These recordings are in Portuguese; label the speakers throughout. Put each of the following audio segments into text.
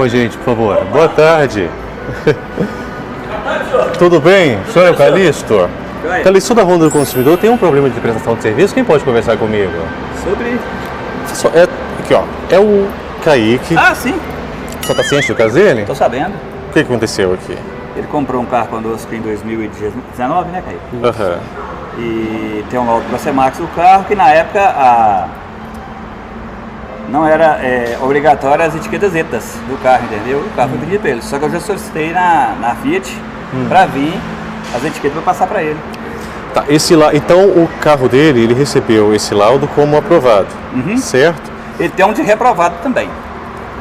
Speaker 1: Oi, gente, por favor. Boa tarde. Tudo bem? O senhor é o Calixto? Calixto da Ronda do Consumidor tem um problema de prestação de serviço. Quem pode conversar comigo?
Speaker 2: Sobre...
Speaker 1: Aqui, ó. É o Kaique.
Speaker 2: Ah, sim.
Speaker 1: Só tá ciente do caso dele?
Speaker 2: Tô sabendo.
Speaker 1: O que aconteceu aqui?
Speaker 2: Ele comprou um carro conosco em 2019, né, Kaique?
Speaker 1: Aham.
Speaker 2: E tem um laudo para Semax do carro que na época não era obrigatório as etiquetas ETAs do carro, entendeu? O carro foi pedido para ele. Só que eu já solicitei na Fiat para vir as etiquetas para passar para ele.
Speaker 1: Tá, então o carro dele, ele recebeu esse laudo como aprovado, certo?
Speaker 2: Ele tem um de reprovado também.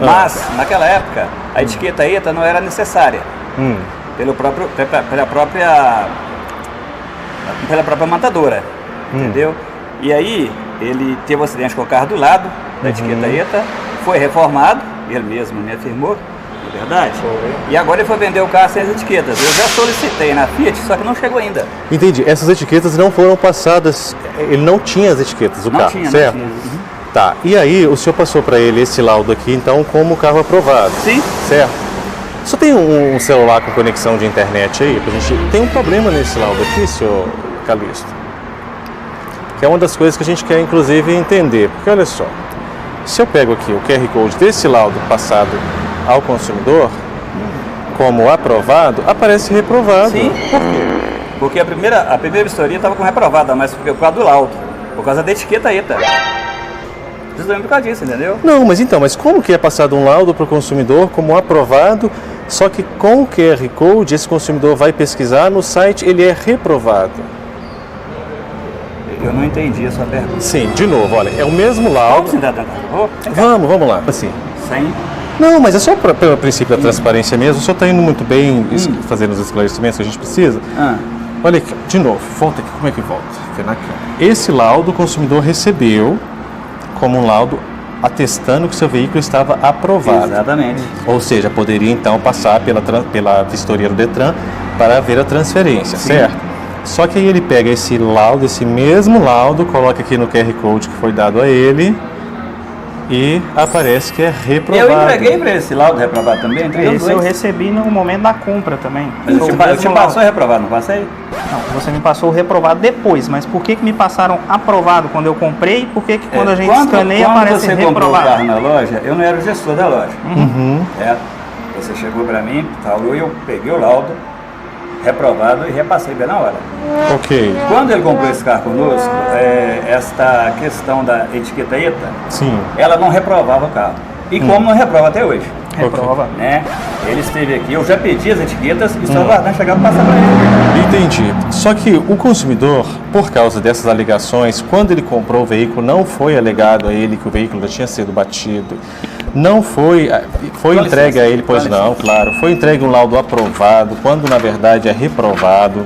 Speaker 2: Mas, naquela época, a etiqueta ETA não era necessária. Pela própria montadora, entendeu? E aí, ele teve um acidente com o carro do lado da etiqueta ETA, foi reformado, ele mesmo me afirmou, na verdade. E agora ele foi vender o carro sem as etiquetas. Eu já solicitei na Fiat, só que não chegou ainda.
Speaker 1: Entendi. Essas etiquetas não foram passadas, ele não tinha as etiquetas do carro, certo?
Speaker 2: Não tinha.
Speaker 1: Tá, e aí o senhor passou para ele esse laudo aqui, então, como carro aprovado.
Speaker 2: Sim.
Speaker 1: Certo? Só tem um celular com conexão de internet aí? Pra gente... Tem um problema nesse laudo aqui, senhor Calixto, que é uma das coisas que a gente quer, inclusive, entender. Porque, olha só, se eu pego aqui o QR Code desse laudo passado ao consumidor, como aprovado, aparece reprovado.
Speaker 2: Sim, por quê? Porque a primeira vistoria estava com reprovada, mas por causa do laudo, por causa da etiqueta ETA. Justamente por causa disso, entendeu?
Speaker 1: Não, mas como que é passado um laudo para o consumidor como aprovado, só que com o QR Code esse consumidor vai pesquisar no site, ele é reprovado?
Speaker 2: Eu não entendi a sua pergunta.
Speaker 1: Sim, de novo, olha, é o mesmo laudo. Vamos lá, assim.
Speaker 2: Sem?
Speaker 1: Não, mas é só pelo princípio da transparência mesmo, o senhor está indo muito bem fazendo os esclarecimentos que a gente precisa. Olha aqui, de novo, volta aqui, como é que volta? Esse laudo o consumidor recebeu como um laudo atestando que seu veículo estava aprovado.
Speaker 2: Exatamente.
Speaker 1: Ou seja, poderia então passar pela vistoria do Detran para ver a transferência, certo? Só que aí ele pega esse laudo, esse mesmo laudo, coloca aqui no QR Code que foi dado a ele e aparece que é reprovado.
Speaker 2: Eu entreguei para esse laudo reprovado também?
Speaker 3: Esse eu recebi no momento da compra também.
Speaker 2: Mas eu te passou reprovado, não passei?
Speaker 3: Não, você me passou o reprovado depois, mas por que me passaram aprovado quando eu comprei e por que quando a gente escaneia aparece reprovado?
Speaker 2: Quando você comprou o carro na loja, eu não era o gestor da loja, certo? Você chegou para mim, falou, eu peguei o laudo reprovado e repassei bem na hora.
Speaker 1: Ok.
Speaker 2: Quando ele comprou esse carro conosco, esta questão da etiqueta ETA, ela não reprovava o carro. E como não reprova até hoje.
Speaker 3: Reprova.
Speaker 2: Né? Ele esteve aqui, eu já pedi as etiquetas e estou aguardando chegar para passar para ele.
Speaker 1: Entendi. Só que o consumidor, por causa dessas alegações, quando ele comprou o veículo, não foi alegado a ele que o veículo já tinha sido batido. Não foi entregue a ele, pois não, claro. Foi entregue um laudo aprovado, quando na verdade é reprovado.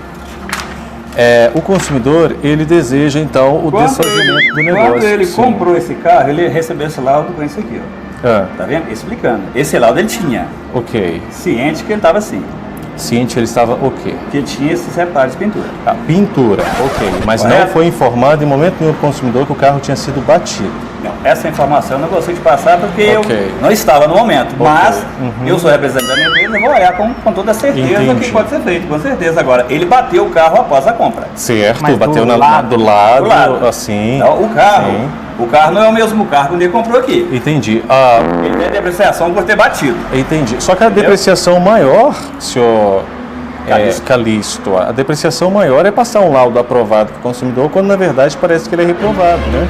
Speaker 1: O consumidor, ele deseja então o desfazimento do negócio.
Speaker 2: Quando ele comprou esse carro, ele recebeu esse laudo com isso aqui, ó. Tá vendo? Explicando. Esse laudo ele tinha.
Speaker 1: Ok.
Speaker 2: Ciente que ele estava assim.
Speaker 1: Ciente ele estava o quê?
Speaker 2: Que ele tinha esses reparos de pintura.
Speaker 1: Pintura, ok. Mas não foi informado em momento nenhum ao consumidor que o carro tinha sido batido.
Speaker 2: Não, essa informação eu não consigo te passar porque eu não estava no momento. Mas eu sou representante da minha empresa e vou olhar com toda certeza o que pode ser feito, com certeza. Agora, ele bateu o carro após a compra.
Speaker 1: Certo,
Speaker 3: mas
Speaker 1: bateu do lado, assim.
Speaker 2: Então, o carro não é o mesmo carro que ele comprou aqui.
Speaker 1: Entendi.
Speaker 2: Ele tem depreciação por ter batido.
Speaker 1: Entendi. Só que a depreciação maior, senhor Calixto, a depreciação maior é passar um laudo aprovado para o consumidor, quando na verdade parece que ele é reprovado, né?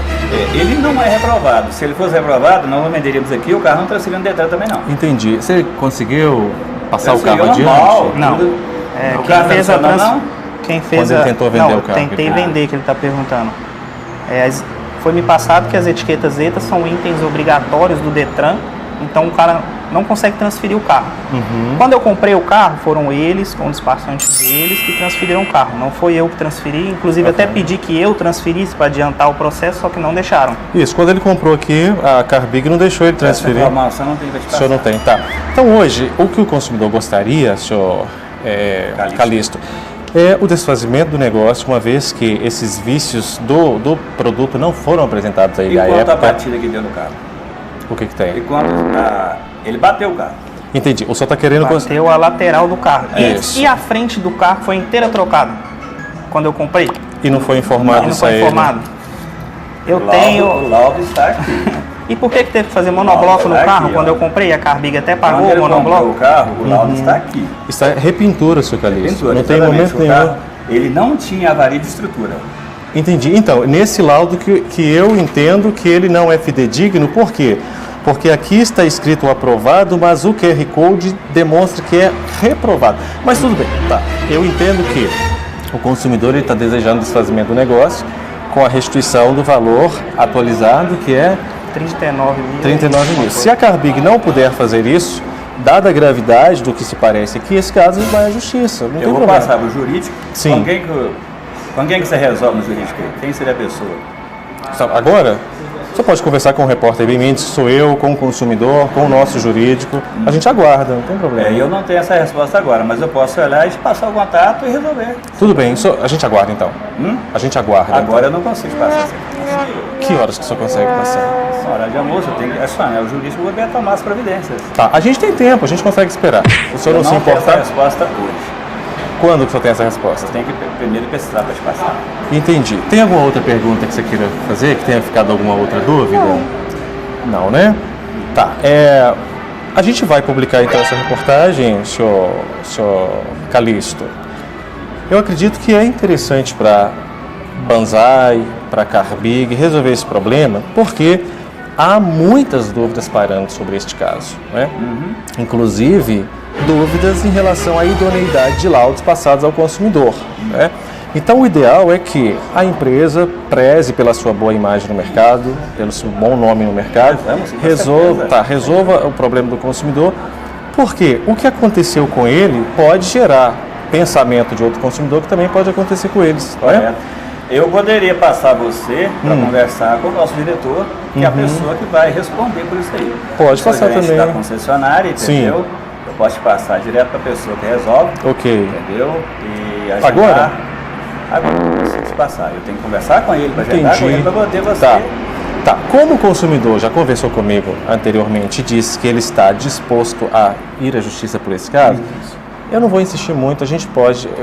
Speaker 2: Ele não é reprovado. Se ele fosse reprovado, nós não venderíamos aqui, o carro não transferiu no Detran também não.
Speaker 1: Entendi. Você conseguiu passar o carro
Speaker 2: normal,
Speaker 1: adiante?
Speaker 3: Não.
Speaker 2: O carro
Speaker 3: fez a
Speaker 2: quem
Speaker 3: fez
Speaker 1: quando ele tentou vender o carro.
Speaker 3: Tentei vender, que ele está perguntando. Foi me passado que as etiquetas ETA são itens obrigatórios do Detran, então o cara não consegue transferir o carro. Quando eu comprei o carro, foram eles, com o despachante deles, que transferiram o carro. Não foi eu que transferi, inclusive até pedi que eu transferisse para adiantar o processo, só que não deixaram.
Speaker 1: Isso, quando ele comprou aqui, a Carbig não deixou ele transferir.
Speaker 2: Essa informação não tem que te passar.
Speaker 1: O senhor não tem, tá. Então hoje, o que o consumidor gostaria, senhor Calixto, é o desfazimento do negócio, uma vez que esses vícios do produto não foram apresentados a ele à
Speaker 2: época.
Speaker 1: época.
Speaker 2: A batida que deu no carro?
Speaker 1: O que tem?
Speaker 2: E quando ele bateu o carro.
Speaker 1: Entendi. O senhor está querendo...
Speaker 3: Bateu a lateral do carro.
Speaker 1: Isso.
Speaker 3: E a frente do carro foi inteira trocada quando eu comprei.
Speaker 1: E não foi informado isso a ele?
Speaker 3: Não foi informado. Eu tenho...
Speaker 2: O laudo está aqui.
Speaker 3: E por que teve que fazer monobloco no carro
Speaker 2: aqui,
Speaker 3: quando eu comprei? A Carbig até pagou o monobloco?
Speaker 2: O carro, o laudo está aqui.
Speaker 1: Está repintura, seu Calixto.
Speaker 2: Repintura,
Speaker 1: não tem momento nenhum.
Speaker 2: Carro, ele não tinha avaria de estrutura.
Speaker 1: Entendi. Então, nesse laudo que eu entendo que ele não é fidedigno, por quê? Porque aqui está escrito aprovado, mas o QR Code demonstra que é reprovado. Mas tudo bem, tá. Eu entendo que o consumidor está desejando o desfazimento do negócio com a restituição do valor atualizado, que é 39 mil. Se a Carbig não puder fazer isso, dada a gravidade do que se parece aqui, esse caso vai à justiça. Não tem
Speaker 2: vou
Speaker 1: problema.
Speaker 2: passar para o jurídico.
Speaker 1: Sim.
Speaker 2: Com quem que você resolve no jurídico? Quem seria a pessoa?
Speaker 1: Agora, você pode conversar com o repórter Bem Mendes, sou eu, com o consumidor, com o nosso jurídico. A gente aguarda, não tem problema.
Speaker 2: Eu não tenho essa resposta agora, mas eu posso olhar e te passar o contato e resolver.
Speaker 1: Tudo bem, a gente aguarda então. A gente aguarda.
Speaker 2: Agora eu não consigo passar.
Speaker 1: Que horas que o senhor consegue passar?
Speaker 2: Hora de almoço, eu tenho que acionar o jurídico para tomar as providências.
Speaker 1: Tá, a gente tem tempo, a gente consegue esperar. O senhor não se importar?
Speaker 2: Eu não tenho essa resposta hoje.
Speaker 1: Quando que o senhor tem essa resposta?
Speaker 2: Eu tenho que primeiro pesquisar para te passar.
Speaker 1: Entendi. Tem alguma outra pergunta que você queira fazer, que tenha ficado alguma outra dúvida? Não, né? Tá, a gente vai publicar então essa reportagem, senhor Calixto. Eu acredito que é interessante para Banzai, para Carbig resolver esse problema, porque há muitas dúvidas pairando sobre este caso, né? Inclusive dúvidas em relação à idoneidade de laudos passados ao consumidor, né? Então o ideal é que a empresa preze pela sua boa imagem no mercado, pelo seu bom nome no mercado, resolva o problema do consumidor, porque o que aconteceu com ele pode gerar pensamento de outro consumidor que também pode acontecer com eles, né?
Speaker 2: Eu poderia passar você para conversar com o nosso diretor, que é a pessoa que vai responder por isso aí.
Speaker 1: Pode passar também.
Speaker 2: Da concessionária, entendeu? Sim. Eu posso te passar direto para a pessoa que resolve.
Speaker 1: Ok.
Speaker 2: Entendeu? E agendar.
Speaker 1: Agora
Speaker 2: eu preciso te passar. Eu tenho que conversar com ele, para agendar com ele, para poder você...
Speaker 1: Tá. Como o consumidor já conversou comigo anteriormente e disse que ele está disposto a ir à justiça por esse caso, eu não vou insistir muito,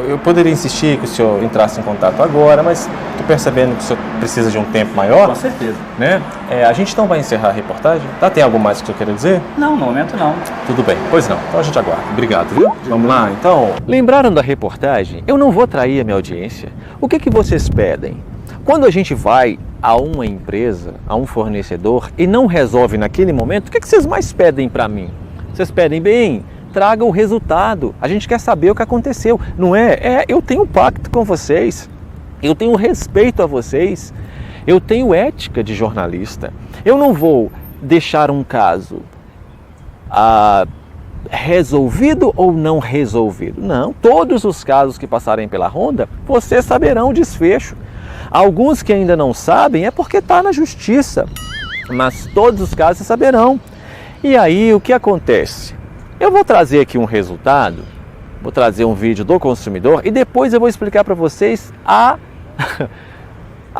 Speaker 1: eu poderia insistir que o senhor entrasse em contato agora, mas estou percebendo que o senhor precisa de um tempo maior.
Speaker 2: Com certeza.
Speaker 1: Né? A gente não vai encerrar a reportagem? Tá? Tem algo mais que o senhor queira dizer?
Speaker 2: Não, no momento não.
Speaker 1: Tudo bem, pois não. Então a gente aguarda. Obrigado, viu? Vamos lá, então.
Speaker 4: Lembraram da reportagem? Eu não vou trair a minha audiência. O que vocês pedem? Quando a gente vai a uma empresa, a um fornecedor e não resolve naquele momento, o que vocês mais pedem para mim? Vocês pedem, bem, traga o resultado. A gente quer saber o que aconteceu. Não é? Eu tenho pacto com vocês. Eu tenho respeito a vocês. Eu tenho ética de jornalista. Eu não vou deixar um caso resolvido ou não resolvido. Não. Todos os casos que passarem pela Honda, vocês saberão o desfecho. Alguns que ainda não sabem é porque está na justiça. Mas todos os casos vocês saberão. E aí o que acontece? Eu vou trazer aqui um resultado, vou trazer um vídeo do consumidor e depois eu vou explicar para vocês a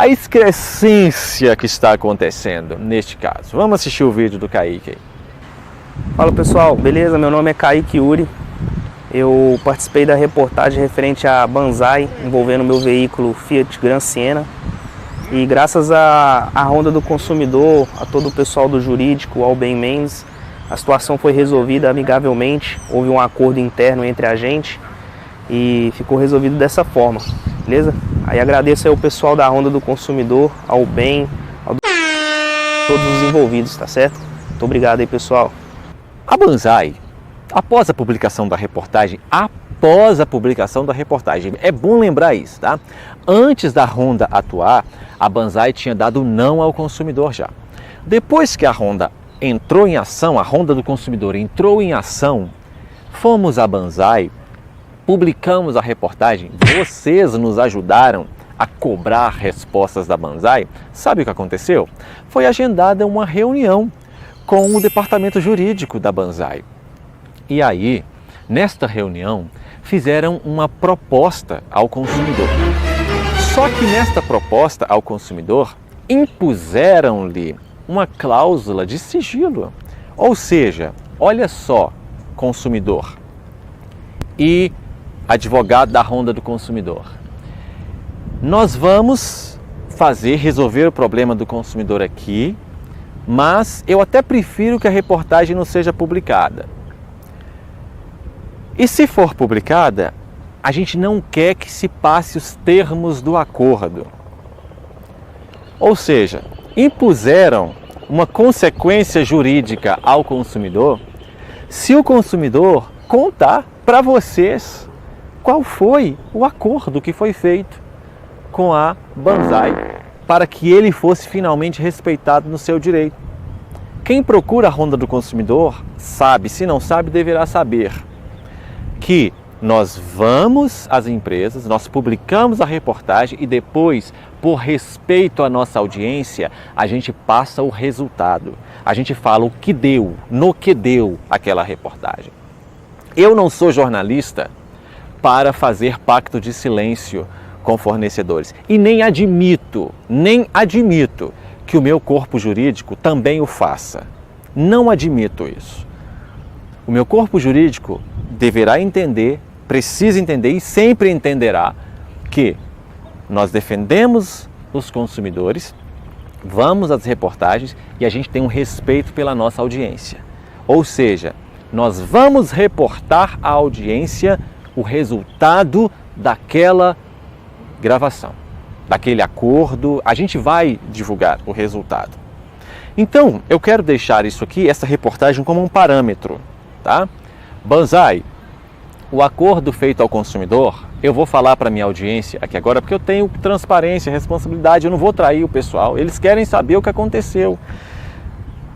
Speaker 4: excrescência que está acontecendo neste caso. Vamos assistir o vídeo do Kaique aí.
Speaker 3: Fala pessoal, beleza? Meu nome é Kaique Yuri. Eu participei da reportagem referente a Banzai, envolvendo meu veículo Fiat Gran Siena. E graças à Honda do Consumidor, a todo o pessoal do jurídico, ao Bem Mendes, a situação foi resolvida amigavelmente, houve um acordo interno entre a gente e ficou resolvido dessa forma, beleza? Aí agradeço aí ao pessoal da Honda do Consumidor, ao Bem, todos os envolvidos, tá certo? Muito obrigado aí, pessoal.
Speaker 4: A Banzai, após a publicação da reportagem, é bom lembrar isso, tá? Antes da Honda atuar, a Banzai tinha dado não ao consumidor já. Depois que a Honda entrou em ação, a Honda do Consumidor entrou em ação, fomos à Banzai, publicamos a reportagem, vocês nos ajudaram a cobrar respostas da Banzai. Sabe o que aconteceu? Foi agendada uma reunião com o departamento jurídico da Banzai. E aí, nesta reunião, fizeram uma proposta ao consumidor. Só que nesta proposta ao consumidor, impuseram-lhe uma cláusula de sigilo. Ou seja, olha só consumidor e advogado da Ronda do Consumidor. Nós vamos resolver o problema do consumidor aqui, mas eu até prefiro que a reportagem não seja publicada. E se for publicada, a gente não quer que se passe os termos do acordo. Ou seja, impuseram uma consequência jurídica ao consumidor se o consumidor contar para vocês qual foi o acordo que foi feito com a Banzai para que ele fosse finalmente respeitado no seu direito. Quem procura a Ronda do Consumidor sabe, se não sabe, deverá saber que nós vamos às empresas, nós publicamos a reportagem e depois, por respeito à nossa audiência, a gente passa o resultado. A gente fala o que deu, no que deu aquela reportagem. Eu não sou jornalista para fazer pacto de silêncio com fornecedores e nem admito que o meu corpo jurídico também o faça. Não admito isso. O meu corpo jurídico deverá entender, precisa entender e sempre entenderá que nós defendemos os consumidores, vamos às reportagens e a gente tem um respeito pela nossa audiência. Ou seja, nós vamos reportar à audiência o resultado daquela gravação, daquele acordo, a gente vai divulgar o resultado. Então, eu quero deixar isso aqui, essa reportagem, como um parâmetro, tá? Banzai, o acordo feito ao consumidor, eu vou falar para minha audiência aqui agora, porque eu tenho transparência, responsabilidade, eu não vou trair o pessoal, eles querem saber o que aconteceu.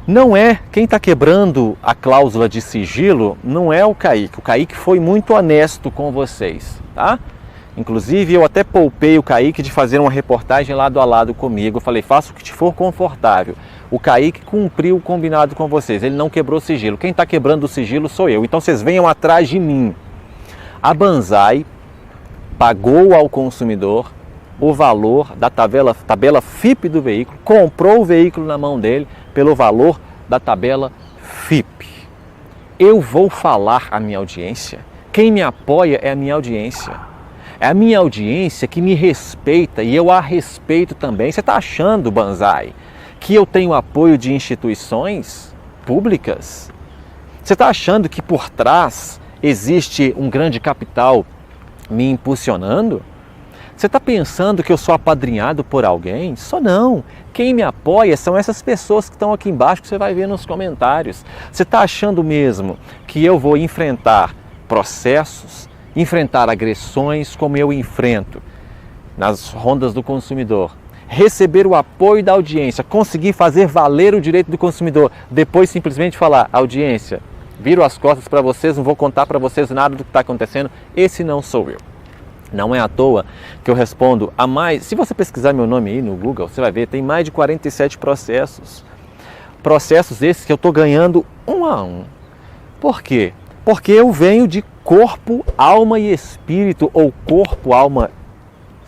Speaker 4: Não é, quem está quebrando a cláusula de sigilo, não é o Kaique foi muito honesto com vocês, tá? Inclusive, eu até poupei o Kaique de fazer uma reportagem lado a lado comigo. Eu falei, faça o que te for confortável. O Kaique cumpriu o combinado com vocês, ele não quebrou o sigilo. Quem está quebrando o sigilo sou eu, então vocês venham atrás de mim. A Banzai pagou ao consumidor o valor da tabela FIP do veículo, comprou o veículo na mão dele pelo valor da tabela FIP. Eu vou falar à minha audiência, quem me apoia é a minha audiência. É a minha audiência que me respeita e eu a respeito também. Você está achando, Banzai, que eu tenho apoio de instituições públicas? Você está achando que por trás existe um grande capital me impulsionando? Você está pensando que eu sou apadrinhado por alguém? Só não. Quem me apoia são essas pessoas que estão aqui embaixo que você vai ver nos comentários. Você está achando mesmo que eu vou enfrentar processos, enfrentar agressões como eu enfrento nas rondas do consumidor, receber o apoio da audiência, conseguir fazer valer o direito do consumidor, depois simplesmente falar, audiência, viro as costas para vocês, não vou contar para vocês nada do que está acontecendo, esse não sou eu. Não é à toa que eu respondo a mais, se você pesquisar meu nome aí no Google, você vai ver, tem mais de 47 processos. Processos esses que eu estou ganhando um a um. Por quê? Porque eu venho de corpo, alma e espírito, ou corpo, alma,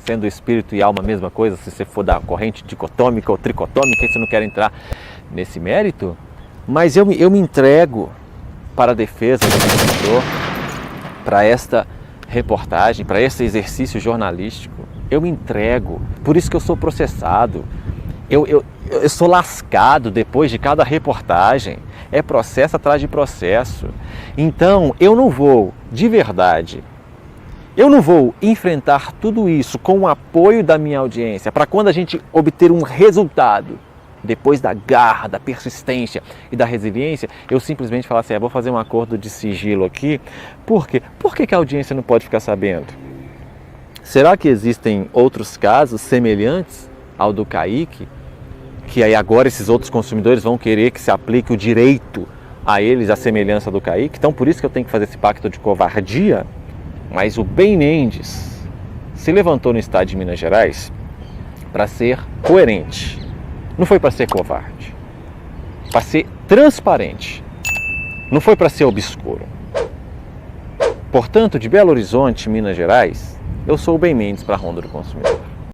Speaker 4: sendo espírito e alma a mesma coisa, se você for da corrente dicotômica ou tricotômica, e você não quer entrar nesse mérito, mas eu me entrego para a defesa do consumidor, para esta reportagem, para esse exercício jornalístico, eu me entrego, por isso que eu sou processado, eu sou lascado depois de cada reportagem, é processo atrás de processo. Então eu não vou, de verdade, eu não vou enfrentar tudo isso com o apoio da minha audiência, para quando a gente obter um resultado, depois da garra, da persistência e da resiliência, eu simplesmente falar assim, vou fazer um acordo de sigilo aqui. Por quê? Por que a audiência não pode ficar sabendo? Será que existem outros casos semelhantes ao do Kaique? Que aí agora esses outros consumidores vão querer que se aplique o direito a eles, a semelhança do Kaique. Então por isso que eu tenho que fazer esse pacto de covardia. Mas o Ben Mendes se levantou no estado de Minas Gerais para ser coerente. Não foi para ser covarde. Para ser transparente. Não foi para ser obscuro. Portanto, de Belo Horizonte, Minas Gerais, eu sou o Ben Mendes para a Ronda do Consumidor.